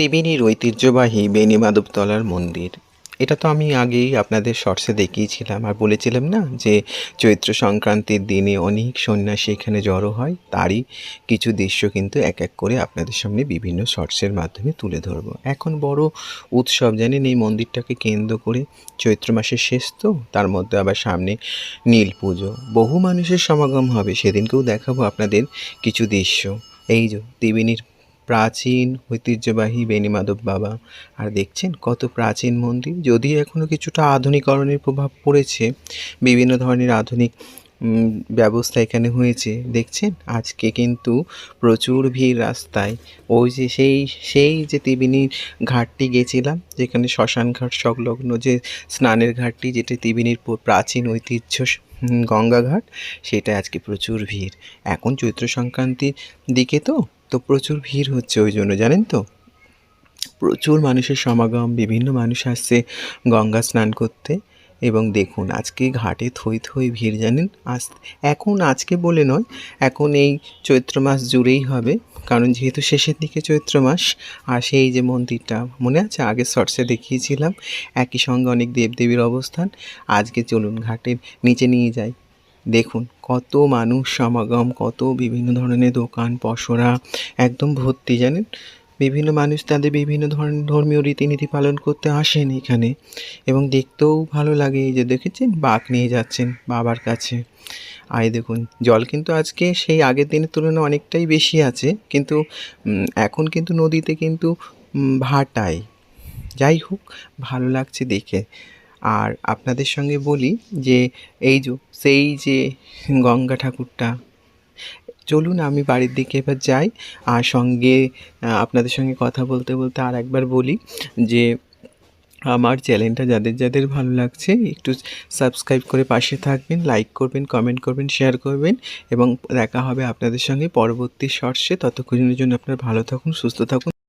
ত্রিবেণীর ঐতিহ্যবাহী বেণীমাধবতলার মন্দির। এটা তো আমি আগেই আপনাদের শর্টসে দেখিয়েছিলাম আর বলেছিলাম না যে চৈত্র সংক্রান্তির দিনে অনেক সন্ন্যাসী এখানে জড়ো হয়, তারই কিছু দৃশ্য কিন্তু এক এক করে আপনাদের সামনে বিভিন্ন শর্টসের মাধ্যমে তুলে ধরবো। এখন বড় উৎসব জানেন এই মন্দিরটাকে কেন্দ্র করে, চৈত্র মাসের শেষ তো, তার মধ্যে আবার সামনে নীল পুজো, বহু মানুষের সমাগম হবে। সেদিনকেও দেখাবো আপনাদের কিছু দৃশ্য। এই যে ত্রিবেণীর প্রাচীন ঐতিহ্যবাহী বেণীমাধব বাবা, আর দেখছেন কত প্রাচীন মন্দির, যদিও এখনও কিছুটা আধুনিকরণের প্রভাব পড়েছে, বিভিন্ন ধরনের আধুনিক ব্যবস্থা এখানে হয়েছে। দেখছেন আজকে কিন্তু প্রচুর ভিড় রাস্তায়। ওই যে সেই যে ত্রিবেণীর ঘাটটি গেছিলাম, যেখানে শ্মশান ঘাট সংলগ্ন যে স্নানের ঘাটটি, যেটা ত্রিবেণীর প্রাচীন ঐতিহ্য গঙ্গা ঘাট, সেটা আজকে প্রচুর ভিড়। এখন চৈত্র সংক্রান্তির দিকে তো প্রচুর ভিড় হচ্ছে, ওই জন্য জানেন তো প্রচুর মানুষের সমাগম, বিভিন্ন মানুষ আসছে গঙ্গা স্নান করতে। এবং দেখুন আজকে ঘাটে থই থই ভিড় জানেন। এখন আজকে বলে নয়, এখন এই চৈত্র মাস জুড়েই হবে, কারণ যেহেতু শেষের দিকে চৈত্র মাস। আর সেই যে মন্দিরটা মনে আছে আগের শর্টসে দেখিয়েছিলাম, একই সঙ্গে অনেক দেবদেবীর অবস্থান। আজকে চলুন ঘাটের নিচে নিয়ে যাই। দেখুন কত মানুষ সমাগম, কত বিভিন্ন ধরনের দোকান পসরা, একদম ভর্তি জানেন। বিভিন্ন মানুষ তাদের বিভিন্ন ধরনের ধর্মীয় রীতিনীতি পালন করতে আসেন এখানে, এবং দেখতেও ভালো লাগে। এই যে দেখেছেন বাঁক নিয়ে যাচ্ছেন বাবার কাছে। আর এই দেখুন জল কিন্তু আজকে সেই আগের দিনের তুলনায় অনেকটাই বেশি আছে, কিন্তু এখন কিন্তু নদীতে কিন্তু ভাটায়। যাই হোক, ভালো লাগছে দেখে। আর আপনাদের সঙ্গে বলি যে এই সেই যে গঙ্গা ঠাকুরটা, চলুন আমি বাড়ির দিকে এবার যাই। আর সঙ্গে আপনাদের সঙ্গে কথা বলতে বলতে আর একবার বলি যে আমার চ্যানেলটা যাদের যাদের ভালো লাগছে একটু সাবস্ক্রাইব করে পাশে থাকবেন, লাইক করবেন, কমেন্ট করবেন, শেয়ার করবেন, এবং দেখা হবে আপনাদের সঙ্গে পরবর্তী শর্টসে। ততক্ষণের জন্য আপনারা ভালো থাকুন, সুস্থ থাকুন।